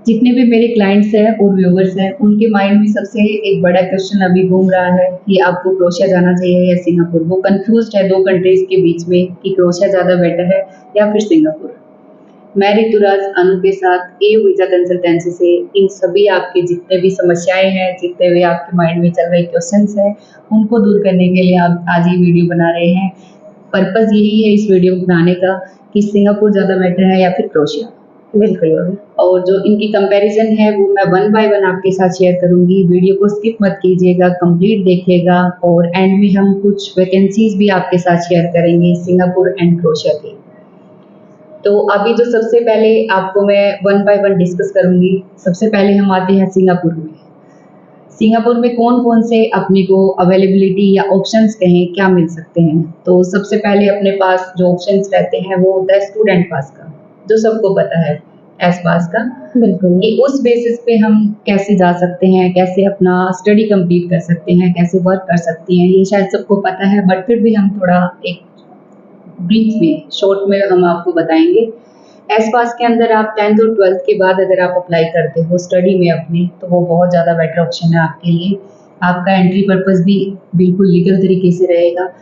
जितने भी मेरे क्लाइंट्स हैं और व्यूअर्स हैं, उनके माइंड में सबसे एक बड़ा क्वेश्चन अभी घूम रहा है कि आपको क्रोएशिया जाना चाहिए या सिंगापुर। वो कंफ्यूज्ड है 2 कंट्रीज़ के बीच में कि क्रोएशिया ज़्यादा बेटर है या फिर सिंगापुर। मैं ऋतुराज अनु के साथ एयू वीज़ा कंसल्टेंसी से इन सभी आपके जितने भी समस्याएँ हैं, जितने भी आपके माइंड में चल रहे क्वेश्चंस हैं, उनको दूर करने के लिए आप आज ये वीडियो बना रहे हैं। पर्पज़ यही है इस वीडियो बनाने का कि सिंगापुर ज़्यादा बेटर है या फिर क्रोएशिया। बिल्कुल। और जो इनकी कंपैरिजन है वो मैं वन बाय वन आपके साथ शेयर करूंगी। वीडियो को स्किप मत कीजिएगा, कंप्लीट देखिएगा और एंड में हम कुछ वैकेंसीज भी आपके साथ शेयर करेंगे सिंगापुर एंड क्रोएशिया की। तो अभी जो सबसे पहले आपको मैं वन बाय वन डिस्कस करूंगी। सबसे पहले हम आते हैं सिंगापुर में। सिंगापुर में कौन कौन से अपने को अवेलेबिलिटी या ऑप्शंस कहें क्या मिल सकते हैं। तो सबसे पहले अपने पास जो ऑप्शंस रहते हैं वो होता है स्टूडेंट पास का, जो सबको पता है एस पास का। बिल्कुल। कि उस बेसिस पे हम कैसे जा सकते हैं, कैसे अपना स्टडी कंप्लीट कर सकते हैं, कैसे वर्क कर सकते हैं, ये शायद सबको पता है, बट फिर भी हम थोड़ा एक ब्रीफ में शॉर्ट में हम आपको बताएंगे। एस पास के अंदर आप 10th और 12th के बाद अगर आप अप्लाई करते हो स्टडी में अपने, तो वो बहुत ज़्यादा बेटर ऑप्शन है आपके लिए। आपका एंट्री पर्पस भी बिल्कुल लीगल तरीके से रहेगा।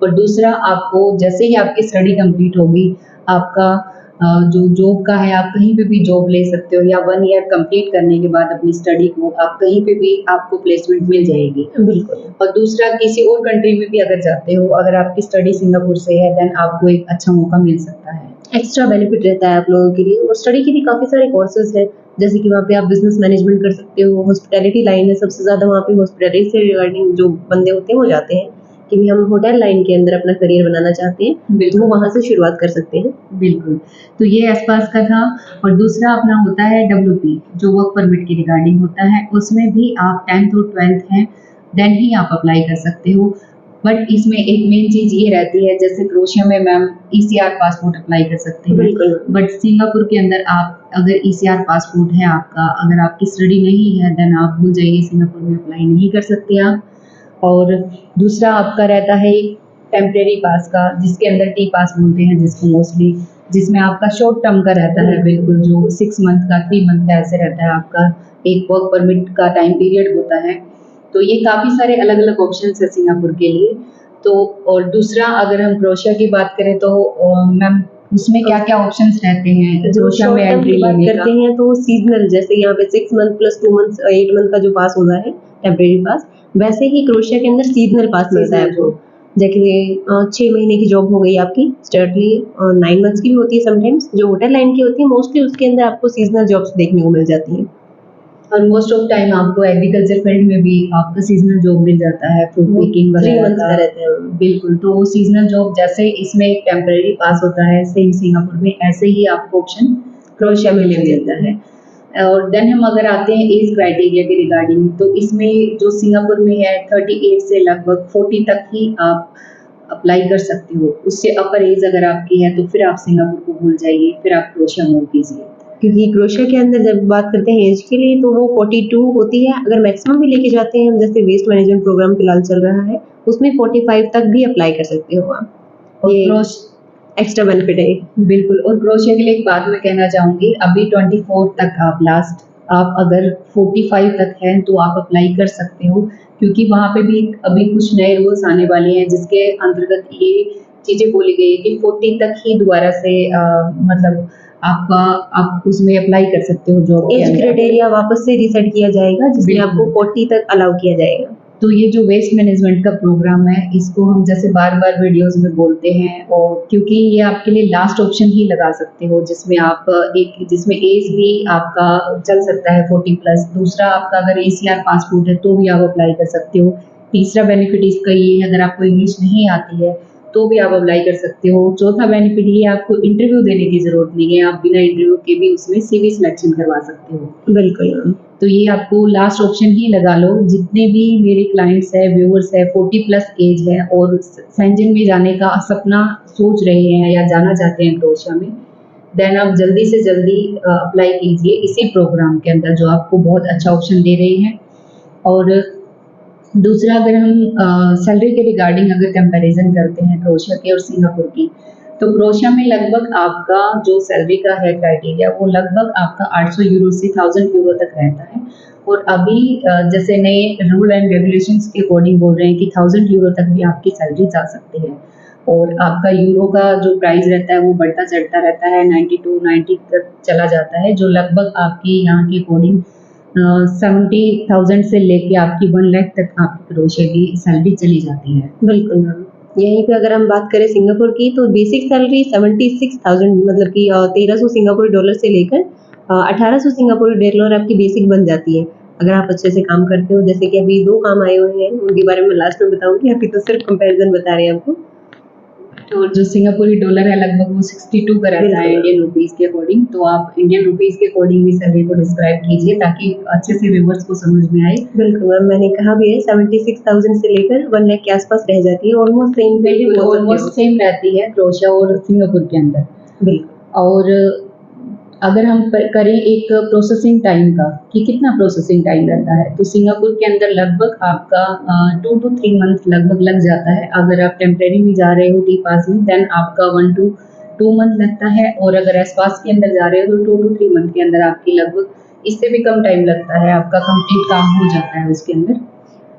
और दूसरा, आपको जैसे ही आपकी स्टडी कंप्लीट होगी, आपका जो जॉब का है, आप कहीं पे भी जॉब ले सकते हो या 1 ईयर कंप्लीट करने के बाद अपनी स्टडी को आप कहीं पे भी आपको प्लेसमेंट मिल जाएगी। बिल्कुल। और दूसरा, किसी और कंट्री में भी अगर जाते हो, अगर आपकी स्टडी सिंगापुर से है, देन आपको एक अच्छा मौका मिल सकता है। एक्स्ट्रा बेनिफिट रहता है आप लोगों के लिए। और स्टडी के भी काफ़ी सारे कोर्सेज हैं, जैसे कि वहाँ पे आप बिजनेस मैनेजमेंट कर सकते हो। हॉस्पिटैलिटी लाइन है, सबसे ज़्यादा वहाँ पे हॉस्पिटैलिटी से रिगार्डिंग जो बंदे होते हैं वो जाते हैं कि भी हम होटल लाइन के अंदर अपना करियर बनाना चाहते हैं, तो वो वहाँ से शुरुआत कर सकते हैं। बिल्कुल। तो ये एस पास का था। और दूसरा अपना होता है WP, जो वर्क परमिट की रिगार्डिंग होता है। उसमें भी आप 10th और 12th हैं, देन ही आप अप्लाई कर सकते हो। बट इसमें एक मेन चीज़ ये रहती है, जैसे क्रोएशिया में मैम ECR पासपोर्ट अप्लाई कर सकते हैं, बिल्कुल। बट सिंगापुर के अंदर आप अगर ECR पासपोर्ट है आपका, अगर आपकी स्टडी नहीं है, देन आप भूल जाइए, सिंगापुर में अप्लाई नहीं कर सकते आप। और दूसरा आपका रहता है टेम्परेरी पास का, जिसके अंदर T पास बोलते हैं जिसको मोस्टली, जिसमें आपका शॉर्ट टर्म का रहता है, बिल्कुल जो 6 मंथ का 3 मंथ का ऐसे रहता है आपका एक वर्क परमिट का टाइम पीरियड होता है। तो ये काफ़ी सारे अलग अलग ऑप्शन है सिंगापुर के लिए। तो और दूसरा, अगर हम क्रोएशिया की बात करें तो मैम उसमें क्या क्या ऑप्शंस रहते हैं जो क्रोएशिया में शॉर्ट टर्म एंट्री की बात लेने करते का। हैं तो सीजनल, जैसे यहाँ पे 6 मंथ प्लस 2 मंथ 8 मंथ का जो पास होता है टेम्परेरी पास, वैसे ही क्रोएशिया के अंदर सीजनल पास मिलता है आपको। जैसे 6 महीने की जॉब हो गई आपकी स्टार्टली, और 9 मंथ्स की भी होती है समटाइम्स, जो होटल लाइन की होती है मोस्टली उसके अंदर आपको सीजनल जॉब्स देखने को मिल जाती हैं। और मोस्ट ऑफ टाइम आपको एग्रीकल्चर फील्ड में भी आपका सीजनल जॉब मिल जाता है, फ्रूट पिकिंग 3 वगैरह मंथ्स का। का रहता है। बिल्कुल। तो वो सीजनल जॉब जैसे इसमें एक टेम्परेरी पास होता है सेम सिंगापुर में, ऐसे ही आपको ऑप्शन क्रोएशिया में मिल जाता है। और देन हम अगर आते हैं एज क्राइटेरिया के रिगार्डिंग, तो इसमें जो सिंगापुर में है 38 से लगभग 40 तक ही आप अप्लाई कर सकते हो। उससे अपर एज अगर आपकी है तो फिर आप सिंगापुर को भूल जाइए, फिर आप क्रोएशिया मूव कीजिए। क्योंकि क्रोएशिया के अंदर जब बात करते हैं एज के लिए तो वो 42 होती है। अगर मैक्सिमम भी लेके जाते हैं हम, जैसे वेस्ट मैनेजमेंट प्रोग्राम फिलहाल चल रहा है, उसमें 45 तक भी अप्लाई कर सकते हो आप। और ये एक्स्ट्रा बेनिफिट है। बिल्कुल। और क्रोएशिया के लिए एक बात मैं कहना चाहूँगी, अभी 24 तक आप लास्ट, आप अगर 45 तक हैं तो आप अप्लाई कर सकते हो, क्योंकि वहाँ पे भी अभी कुछ नए रूल्स आने वाले हैं जिसके अंतर्गत ये चीज़ें बोली गई है कि 40 तक ही दोबारा से मतलब आप उसमें अप्लाई कर सकते हो जॉब के एज अंदर। क्राइटेरिया वापस से रीसेट किया जाएगा, जिसमें बिल्कुल। आपको 40 तक अलाउ किया जाएगा। तो ये जो वेस्ट मैनेजमेंट का प्रोग्राम है, इसको हम जैसे बार-बार वीडियोज़ में बोलते हैं, और क्योंकि ये आपके लिए लास्ट ऑप्शन ही लगा सकते हो, जिसमें आप जिसमें एज भी आपका चल सकता है 40 प्लस। दूसरा, आपका अगर ECR पासपोर्ट है तो भी आप अप्लाई कर सकते हो। तीसरा बेनिफिट इसका ये है, अगर आपको इंग्लिश नहीं आती है तो भी आप अप्लाई कर सकते हो। चौथा बेनिफिट ये, आपको इंटरव्यू देने की ज़रूरत नहीं है, आप बिना इंटरव्यू के भी उसमें CV सिलेक्शन करवा सकते हो। बिल्कुल। तो ये आपको लास्ट ऑप्शन ही लगा लो। जितने भी मेरे क्लाइंट्स हैं, व्यूअर्स हैं, 40 प्लस एज है और सेंजन में जाने का सपना सोच रहे हैं या जाना चाहते हैं क्रोएशिया में, देन आप जल्दी से जल्दी अप्लाई कीजिए इसी प्रोग्राम के अंदर, जो आपको बहुत अच्छा ऑप्शन दे रही है। और दूसरा, अगर हम सैलरी के रिगार्डिंग अगर कंपैरिजन करते हैं क्रोएशिया की और सिंगापुर की, तो क्रोशिया में लगभग आपका जो सैलरी का है क्राइटेरिया वो लगभग आपका 800 यूरो से 1000 यूरो तक रहता है। और अभी जैसे नए रूल एंड रेगुलेशंस के अकॉर्डिंग बोल रहे हैं कि 1000 यूरो तक भी आपकी सैलरी जा सकती है। और आपका यूरो का जो प्राइस रहता है वो बढ़ता चढ़ता रहता है, 92 90 तक चला जाता है, जो लगभग आपकी यहाँ के अकॉर्डिंग 70,000 से लेके आपकी 1 लाख तक आपकी क्रोशिया की सैलरी चली जाती है। बिल्कुल मैम। यहीं पे अगर हम बात करें सिंगापुर की, तो बेसिक सैलरी 76,000 मतलब कि 1300 सिंगापुरी डॉलर से लेकर 1800 सिंगापुरी डॉलर आपकी बेसिक बन जाती है, अगर आप अच्छे से काम करते हो। जैसे कि अभी 2 काम आए हुए हैं, उनके बारे में लास्ट में बताऊँगी, अभी तो सिर्फ कंपैरिज़न बता रहे हैं आपको। तो जो सिंगापुरी डॉलर है लगभग वो 62 का रहता है बिल्कुल। इंडियन रुपीस के अकॉर्डिंग। तो आप इंडियन रुपीस के अकॉर्डिंग भी सैलरी को डिस्क्राइब कीजिए ताकि अच्छे से व्यूअर्स को समझ में आए। बिल्कुल मैम, मैंने कहा भी है 76,000 से लेकर 1 लाख के आसपास रह जाती है, ऑलमोस्ट सेम बिल्कुल ऑलमोस्ट सेम रहती है क्रोशिया और सिंगापुर के अंदर। बिल्कुल। और अगर हम करें एक प्रोसेसिंग टाइम का कि कितना प्रोसेसिंग टाइम रहता है, तो सिंगापुर के अंदर लगभग आपका 2 to 3 मंथ लगभग लग जाता है। अगर आप टेम्परेरी में जा रहे हो टी पास में देन आपका 1 to 2 मंथ लगता है, और अगर एस पास के अंदर जा रहे हो तो 2 to 3 मंथ के अंदर आपकी लगभग इससे भी कम टाइम लगता है, आपका कंप्लीट काम हो जाता है उसके अंदर।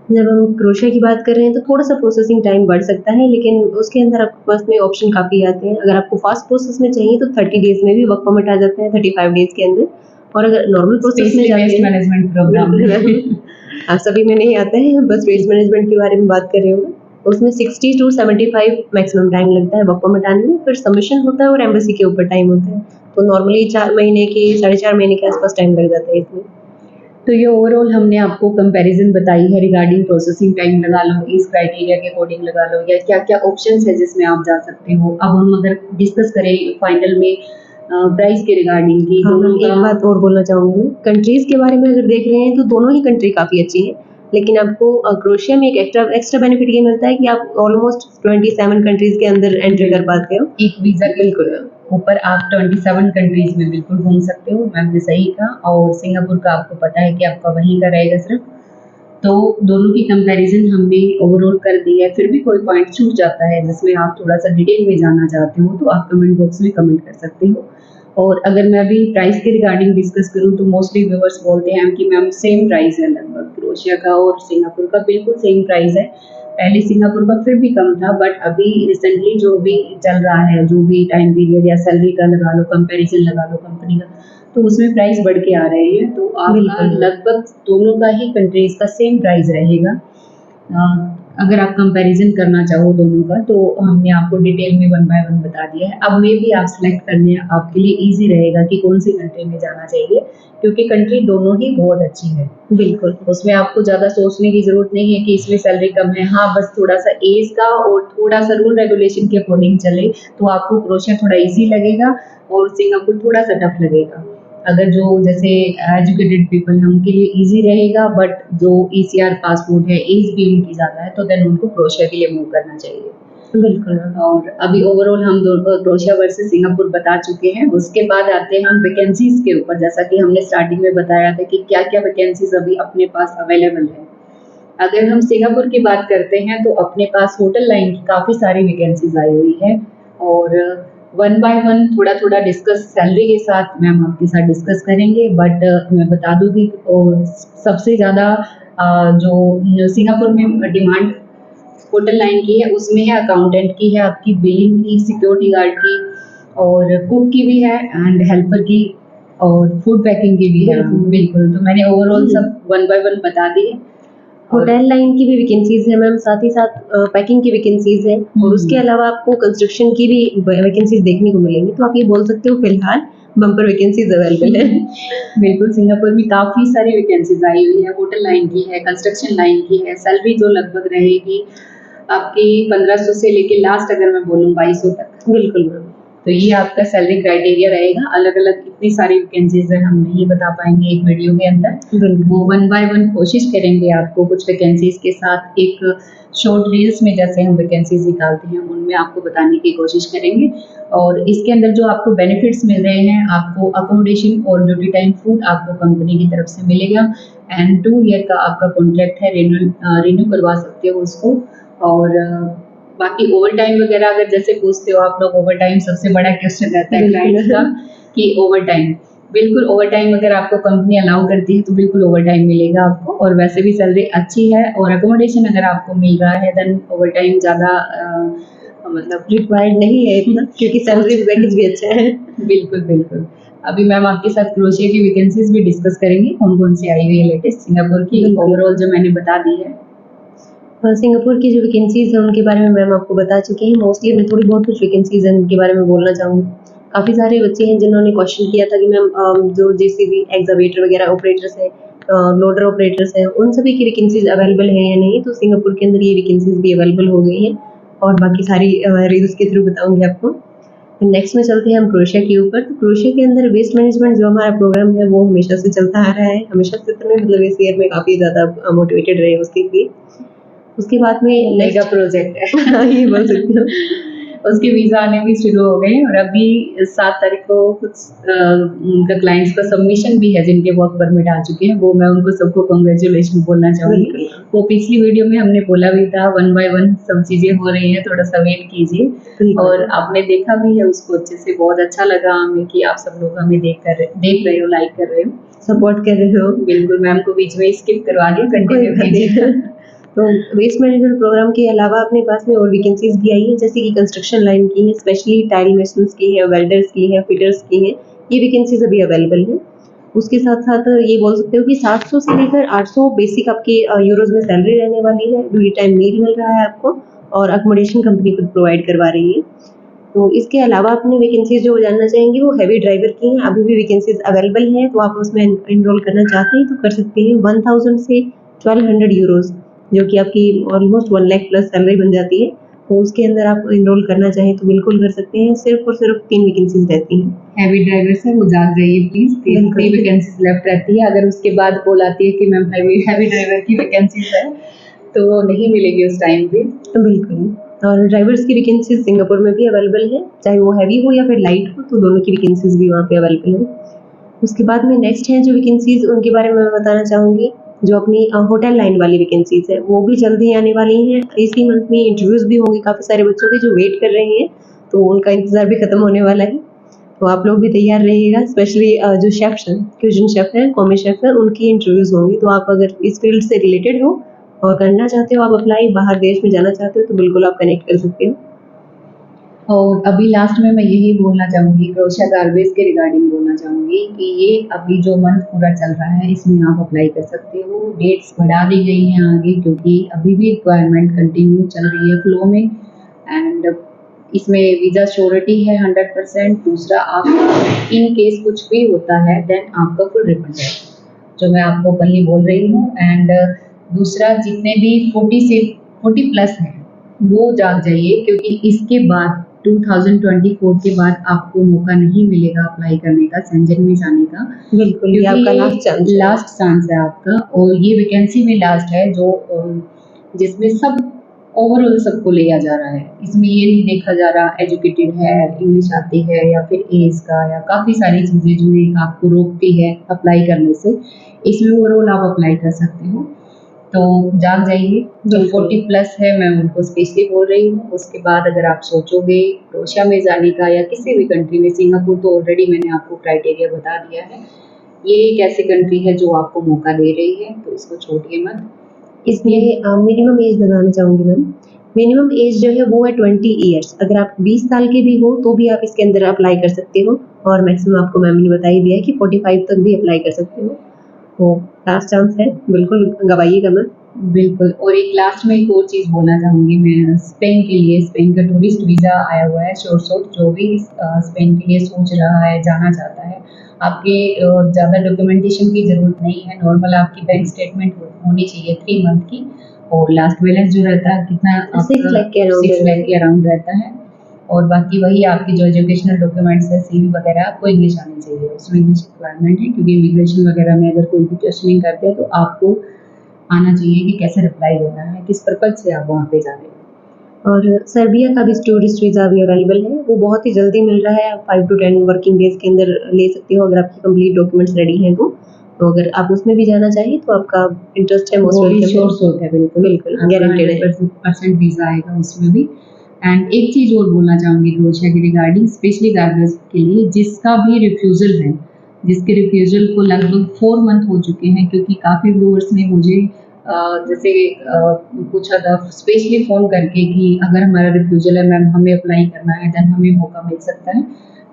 जब हम क्रोशिया की बात कर रहे हैं तो थोड़ा-सा प्रोसेसिंग टाइम बढ़ सकता है, लेकिन उसके अंदर आपके पास में ऑप्शन काफ़ी आते हैं। अगर आपको फास्ट प्रोसेस में चाहिए तो 30 डेज़ में भी वर्क परमिट आ जाता है, 35 डेज़ के अंदर। और अगर नॉर्मल प्रोसेस में जाते हैं, मैनेजमेंट प्रोग्राम बिल्कुल आप सभी में नहीं आता है, बस वेस्ट मैनेजमेंट के बारे में बात कर रही हूँ मैं। उसमें 60 टू 75 मैक्सिमम टाइम लगता है वर्क परमिट आने में, फिर सबमिशन होता है और एम्बेसी के ऊपर टाइम होता है। तो नॉर्मली 4 महीने के 4.5 महीने के आसपास टाइम लग जाता है इसमें। तो ये ओवरऑल हमने आपको कंपैरिजन बताई है रिगार्डिंग प्रोसेसिंग टाइम लगा लो, इस क्राइटेरिया के अकॉर्डिंग लगा लो, या क्या-क्या ऑप्शंस है जिसमें आप जा सकते हो। अब हम अगर डिस्कस करें फाइनल में प्राइस के रिगार्डिंग की हाँ, दोनों एक का बात और बोलना चाहूँगी मैं, कंट्रीज़ के बारे में अगर देख रहे हैं तो दोनों ही कंट्री काफ़ी अच्छी हैं। लेकिन आपको क्रोशिया में एक एक्स्ट्रा बेनिफिट ये मिलता है कि आप ऑलमोस्ट 27 कंट्रीज़ के अंदर एंटर कर पाते हो। एक वीज़ा के ऊपर आप 27 कंट्रीज़ में बिल्कुल घूम सकते हो, मैम ने सही कहा। और सिंगापुर का आपको पता है कि आपका वहीं का रहेगा सिर्फ। तो दोनों की कंपैरिजन हमने ओवरऑल कर दी है। फिर भी कोई पॉइंट छूट जाता है जिसमें आप थोड़ा-सा डिटेल में जानना चाहते हो तो आप कमेंट बॉक्स में कमेंट कर सकते हो। और अगर मैं अभी प्राइस के रिगार्डिंग डिस्कस करूँ तो मोस्टली व्यूअर्स बोलते हैं कि मैम सेम प्राइस है, लगभग क्रोशिया का और सिंगापुर का बिल्कुल सेम प्राइस है। पहले सिंगापुर का फिर भी कम था, बट अभी रिसेंटली जो भी चल रहा है, जो भी टाइम पीरियड या सैलरी का लगा लो, कंपैरिजन लगा लो कंपनी का, तो उसमें प्राइस बढ़ के आ रहे हैं। तो आपका बिल्कुल। लगभग दोनों का ही कंट्रीज़ का सेम प्राइस रहेगा। अगर आप कंपैरिजन करना चाहो दोनों का तो हमने आपको डिटेल में 1 बाय 1 बता दिया है। अब मे भी आप सेलेक्ट करने आपके लिए ईज़ी रहेगा कि कौन-सी कंट्री में जाना चाहिए, क्योंकि कंट्री दोनों ही बहुत अच्छी है। बिल्कुल। उसमें आपको ज़्यादा सोचने की ज़रूरत नहीं है कि इसमें सैलरी कम है। हाँ, बस थोड़ा-सा एज का और थोड़ा-सा रूल रेगुलेशन के अकॉर्डिंग चले तो आपको क्रोशिया थोड़ा ईज़ी लगेगा और सिंगापुर थोड़ा-सा टफ लगेगा। अगर जो जैसे एजुकेटेड पीपल हैं उनके लिए ईज़ी रहेगा, बट जो ईसीआर पासपोर्ट है, एज भी उनकी ज़्यादा है, तो देन उनको क्रोशिया के लिए मूव करना चाहिए। बिल्कुल। और अभी ओवरऑल हम दोनों क्रोशिया वर्सेस सिंगापुर बता चुके हैं। उसके बाद आते हैं हम वैकेंसीज़ के ऊपर, जैसा कि हमने स्टार्टिंग में बताया था कि क्या-क्या वैकेंसीज़ अभी अपने पास अवेलेबल है। अगर हम सिंगापुर की बात करते हैं तो अपने पास होटल लाइन की काफ़ी सारी वैकेंसीज़ आई हुई है। और 1 बाय 1 थोड़ा-थोड़ा डिस्कस सैलरी के साथ मैम आपके साथ डिस्कस करेंगे, बट मैं बता दूँ कि सबसे ज़्यादा जो सिंगापुर में डिमांड होटल लाइन की है उसमें है, अकाउंटेंट की है, आपकी बिलिंग की, सिक्योरिटी गार्ड की, और कुक की भी है, एंड हेल्पर की, और फूड पैकिंग की भी है। बिल्कुल, तो मैंने ओवरऑल सब 1 बाय 1 बता दिए। होटल लाइन की भी वैकेंसीज़ है मैम, साथ ही साथ पैकिंग की वैकेंसीज़ है, और उसके अलावा आपको कंस्ट्रक्शन की भी वैकेंसीज़ देखने को मिलेंगी। तो आप ये बोल सकते हो फिलहाल बम्पर वैकेंसीज़ अवेलेबल है। बिल्कुल, सिंगापुर में काफ़ी सारी वैकेंसीज़ आई हुई है, होटल लाइन की है, कंस्ट्रक्शन लाइन की है। सैलरी जो लगभग रहेगी आपकी 1500 से लेके लास्ट अगर मैं बोलूँ 2200 तक। बिल्कुल मैम। तो ये आपका सैलरी क्राइटेरिया रहेगा। अलग-अलग इतनी सारी वैकेंसीज़ हैं, हम नहीं बता पाएँगे एक वीडियो के अंदर। बिल्कुल। वो 1 बाय 1 कोशिश करेंगे आपको कुछ वैकेंसीज़ के साथ एक शॉर्ट रील्स में जैसे हम वैकेंसीज़ निकालते हैं, उनमें आपको बताने की कोशिश करेंगे। और इसके अंदर जो आपको बेनिफिट्स मिल रहे हैं, आपको अकोमोडेशन और ड्यूटी टाइम फूड आपको कंपनी की तरफ से मिलेगा, एंड 2 ईयर का आपका कॉन्ट्रैक्ट है, रिन्यू करवा सकते हो उसको। और बाकी ओवर टाइम वगैरह अगर जैसे पूछते हो आप लोग, ओवर टाइम सबसे बड़ा क्वेश्चन रहता है बिल्कुल। क्लाइंट्स का कि ओवर टाइम, बिल्कुल ओवर टाइम अगर आपको कंपनी अलाउ करती है तो बिल्कुल ओवर टाइम मिलेगा आपको, और वैसे भी सैलरी अच्छी है, और अकोमोडेशन अगर आपको मिल रहा है देन ओवर टाइम ज़्यादा मतलब रिक्वायर्ड नहीं है इतना, क्योंकि सैलरी पैकेज भी अच्छा है। बिल्कुल बिल्कुल। अभी मैम आपके साथ क्रोशिया की वैकेंसीज भी डिस्कस करेंगे, कौन कौन सी आई हुई है लेटेस्ट सिंगापुर की, बिल्कुल। ओवरऑल जो मैंने बता दी है। सिंगापुर की जो वैकेंसीज़ हैं उनके बारे में मैम आपको बता चुकी हैं। मोस्टली मैं थोड़ी बहुत कुछ वैकेंसीज़ हैं उनके बारे में बोलना चाहूँगी। काफ़ी सारे बच्चे हैं जिन्होंने क्वेश्चन किया था कि मैम जो जेसीबी एक्सकवेटर वगैरह ऑपरेटर्स हैं, लोडर ऑपरेटर्स हैं, उन सभी की वैकेंसीज़ अवेलेबल हैं या नहीं? तो सिंगापुर के अंदर ये वैकेंसीज़ भी अवेलेबल हो गई हैं, और बाकी सारी रील्स के थ्रू बताऊँगी आपको। नेक्स्ट में चलते हैं हम क्रोशिया के ऊपर। तो क्रोशिया के अंदर वेस्ट मैनेजमेंट जो हमारा प्रोग्राम है वो हमेशा से चलता आ रहा है। हमेशा से तो नहीं, मतलब इस ईयर में काफ़ी ज़्यादा मोटिवेटेड रहे उसके लिए। उसके बाद में मेगा प्रोजेक्ट है ये बोल सकती हूँ। उसके वीजा आने भी शुरू हो गए हैं, और अभी 7 तारीख को कुछ उनका क्लाइंट्स का सबमिशन भी है जिनके वर्क परमिट आ चुके हैं, वो मैं उनको सबको कांग्रेचुलेशन बोलना चाहूंगी। बिल्कुल। वो पिछली वीडियो में हमने बोला भी था, 1 बाय 1 सब चीजें हो रही हैं, थोड़ा सा वेट कीजिए। बिल्कुल। और आपने देखा भी है उसको अच्छे से, बहुत अच्छा लगा हमें कि आप सब लोग हमें देख रहे हो, लाइक कर रहे हो, सपोर्ट कर रहे हो। बिल्कुल। मैम को बीच में स्किप करवा दिया, कोई कंटिन्यू बात नहीं। कीजिए। तो वेस्ट मैनेजमेंट प्रोग्राम के अलावा अपने पास में और वैकेंसीज भी आई हैं, जैसे कि कंस्ट्रक्शन लाइन की है, स्पेशली टाइल मेसन्स की है, वेल्डर्स की है, फिटर्स की है। ये वैकेंसीज अभी अवेलेबल है। उसके साथ साथ ये बोल सकते हो कि 700 से लेकर 800 बेसिक आपकी यूरोज में सैलरी रहने वाली है। ड्यूटी टाइम मील मिल रहा है आपको, और अकोमोडेशन कंपनी खुद प्रोवाइड करवा रही है। तो इसके अलावा अपनी वैकेंसीज जो जानना चाहेंगे वो हैवी ड्राइवर की हैं। अभी भी वैकेंसीज अवेलेबल हैं, तो आप उसमें एनरोल करना चाहते हैं तो कर सकते हैं। 1000 से 1200 यूरोज, जो कि आपकी ऑलमोस्ट 1 लाख प्लस सैलरी बन जाती है। तो उसके अंदर आप एनरोल करना चाहें तो बिल्कुल कर सकते हैं। सिर्फ और सिर्फ 3 वैकेंसीज रहती हैं। हैवी ड्राइवर से वो जाग जाइए प्लीज, बिल्कुल। 3 वैकेंसीज लेफ्ट रहती है। अगर उसके बाद कॉल आती है कि मैम हैवी ड्राइवर की वैकेंसीज है, तो वो नहीं मिलेगी उस टाइम पे। तो बिल्कुल। और ड्राइवर्स की वैकेंसीज सिंगापुर में भी अवेलेबल है, चाहे वो हैवी हो या फिर लाइट हो, तो दोनों की वैकेंसीज भी वहाँ पे अवेलेबल है। उसके बाद में नेक्स्ट है जो वैकेंसीज, उनके बारे में मैं बताना चाहूँगी। जो अपनी होटल लाइन वाली वैकेंसीज है वो भी जल्द ही आने वाली हैं। इसी मंथ में इंटरव्यूज भी होंगे काफ़ी सारे बच्चों के जो वेट कर रहे हैं, तो उनका इंतज़ार भी खत्म होने वाला है। तो आप लोग भी तैयार रहिएगा। स्पेशली जो शेफ्स हैं, फ्यूजन शेफ है, कॉमी शेफ है, उनकी इंटरव्यूज होंगी। तो आप अगर इस फील्ड से रिलेटेड हो और करना चाहते हो, आप अप्लाई बाहर देश में जाना चाहते हो, तो बिल्कुल आप कनेक्ट कर सकते हो। और अभी लास्ट में मैं यही बोलना चाहूँगी, क्रोशिया गारबेज के रिगार्डिंग बोलना चाहूँगी कि ये अभी जो मंथ पूरा चल रहा है इसमें आप अप्लाई कर सकते हो। डेट्स बढ़ा दी गई हैं आगे, क्योंकि अभी भी रिक्वायरमेंट कंटिन्यू चल रही है फ्लो में, एंड इसमें वीज़ा श्योरिटी है 100%। दूसरा, आप इन केस कुछ भी होता है देन आपका फुल रिफंड है, जो मैं आपको पहले बोल रही हूँ। एंड दूसरा, जितने भी 40 प्लस हैं वो जाग जाइए, क्योंकि इसके बाद 2024 के बाद आपको मौका नहीं मिलेगा अप्लाई करने का, सेंजन में जाने का। बिल्कुल, ये आपका लास्ट चांस है। लास्ट चांस है आपका, और ये वैकेंसी भी लास्ट है जो जिसमें सब ओवरऑल सबको लिया जा रहा है। इसमें ये नहीं देखा जा रहा एजुकेटेड है, इंग्लिश आती है, या फिर एज का, या काफ़ी सारी चीज़ें जो एक आपको रोकती है अप्लाई करने से। इसमें ओवरऑल आप अप्लाई कर सकते हो, तो जाग जाइए। जो 40 प्लस है मैं उनको स्पेशली बोल रही हूँ। उसके बाद अगर आप सोचोगे क्रोशिया में जाने का या किसी भी कंट्री में, सिंगापुर तो ऑलरेडी मैंने आपको क्राइटेरिया बता दिया है। ये एक ऐसी कंट्री है जो आपको मौका दे रही है, तो इसको छोड़िए मत। इसमें मिनिमम एज बताना चाहूँगी मैम। मिनिमम एज जो है वो है 20 ईयर्स। अगर आप 20 साल के भी हो तो भी आप इसके अंदर अप्लाई कर सकते हो, और मैक्सिमम आपको मैम ने बता ही दिया है कि 45 तक भी अप्लाई कर सकते हो। तो लास्ट चांस है, बिल्कुल गवाइएगा मत। बिल्कुल। और एक लास्ट में एक और चीज़ बोलना चाहूँगी मैं, स्पेन के लिए। स्पेन का टूरिस्ट वीज़ा आया हुआ है, शोर जो भी स्पेन के लिए सोच रहा है, जाना चाहता है, आपके ज़्यादा डॉक्यूमेंटेशन की ज़रूरत नहीं है। नॉर्मल आपकी बैंक स्टेटमेंट होनी चाहिए 3 मंथ की, और लास्ट बैलेंस जो रहता है कितना, 6 लाख के अराउंड 6 लाख के अराउंड रहता है। और बाकी वही आपकी जो एजुकेशनल डॉक्यूमेंट्स है, सीवी वगैरह, आपको इंग्लिश आनी चाहिए। उसमें इंग्लिश रिक्वायरमेंट है, क्योंकि इमिग्रेशन वगैरह में अगर कोई भी क्वेश्चनिंग करते हैं तो आपको आना चाहिए कि कैसे रिप्लाई देना है, किस पर्पज से आप वहाँ पे जा रहे हो। और सर्बिया का भी टूरिस्ट वीज़ा भी अवेलेबल है, वो बहुत ही जल्दी मिल रहा है। आप 5 to 10 वर्किंग डेज के अंदर ले सकते हो, अगर आपकी कंप्लीट डॉक्यूमेंट्स रेडी हैं तो। तो अगर आप उसमें भी जाना चाहिए तो आपका इंटरेस्ट है मोस्ट वो भी वेलकम श्योर शॉट है, बिल्कुल बिल्कुल आपका गारंटेड है 100% वीज़ा आएगा उसमें भी। एंड एक चीज़ और बोलना चाहूँगी क्रोएशिया के रिगार्डिंग, स्पेशली गार्बर्स के लिए जिसका भी रिफ्यूज़ल है, जिसके रिफ्यूज़ल को लगभग 4 मंथ हो चुके हैं, क्योंकि काफ़ी व्यूअर्स ने मुझे जैसे पूछा था स्पेशली फ़ोन करके कि अगर हमारा रिफ्यूज़ल है मैम हमें अप्लाई करना है, देन हमें मौका मिल सकता है।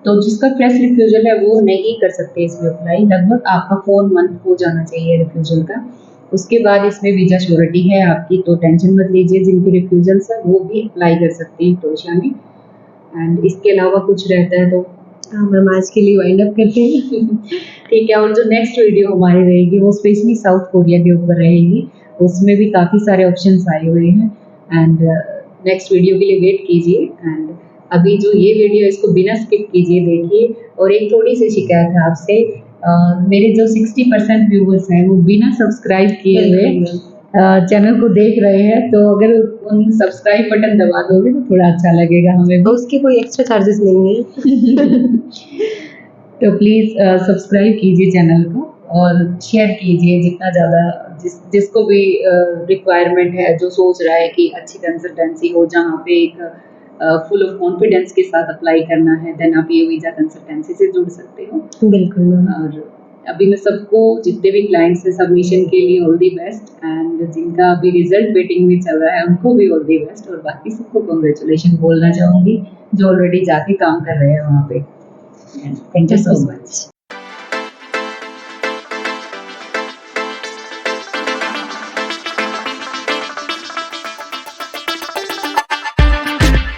तो जिसका फ्रेश रिफ्यूज़ल है वो नहीं कर सकते इसमें अप्लाई, लगभग आपका 4 मंथ हो जाना चाहिए रिफ्यूज़ल का। उसके बाद इसमें वीज़ा श्योरिटी है आपकी, तो टेंशन मत लीजिए, जिनके रिफ्यूज़ल्स हैं वो भी अप्लाई कर सकते हैं क्रोएशिया में। एंड इसके अलावा कुछ रहता है तो हाँ मैम आज के लिए वाइंड अप करते हैं ठीक है। और जो नेक्स्ट वीडियो हमारी रहेगी वो स्पेशली साउथ कोरिया के ऊपर रहेगी, उसमें भी काफ़ी सारे ऑप्शंस आए हुए हैं। एंड नेक्स्ट वीडियो के लिए वेट कीजिए। एंड अभी जो ये वीडियो इसको बिना स्किप कीजिए देखिए। और एक थोड़ी सी शिकायत है आपसे, मेरे जो 60% व्यूवर्स हैं वो बिना सब्सक्राइब किए हुए चैनल को देख रहे हैं, तो अगर उन सब्सक्राइब बटन दबा दोगे तो थोड़ा अच्छा लगेगा हमें तो भी। उसके कोई एक्स्ट्रा चार्जेस नहीं है तो प्लीज़ सब्सक्राइब कीजिए चैनल को और शेयर कीजिए जितना ज़्यादा, जिसको भी रिक्वायरमेंट है, जो सोच रहा है कि अच्छी कंसल्टेंसी हो जहाँ पे एक फुल ऑफ कॉन्फिडेंस के साथ अप्लाई करना है, देन आप ये वीज़ा कंसल्टेंसी से जुड़ सकते हो। बिल्कुल मैम और अभी मैं सबको, जितने भी क्लाइंट्स हैं सबमिशन के लिए ऑल दी बेस्ट। एंड जिनका अभी रिजल्ट वेटिंग में चल रहा है उनको भी ऑल दी बेस्ट, और बाकी सबको कॉन्ग्रेचुलेशन बोलना चाहूँगी जो ऑलरेडी जाके काम कर रहे हैं वहाँ पे। Thank you so much.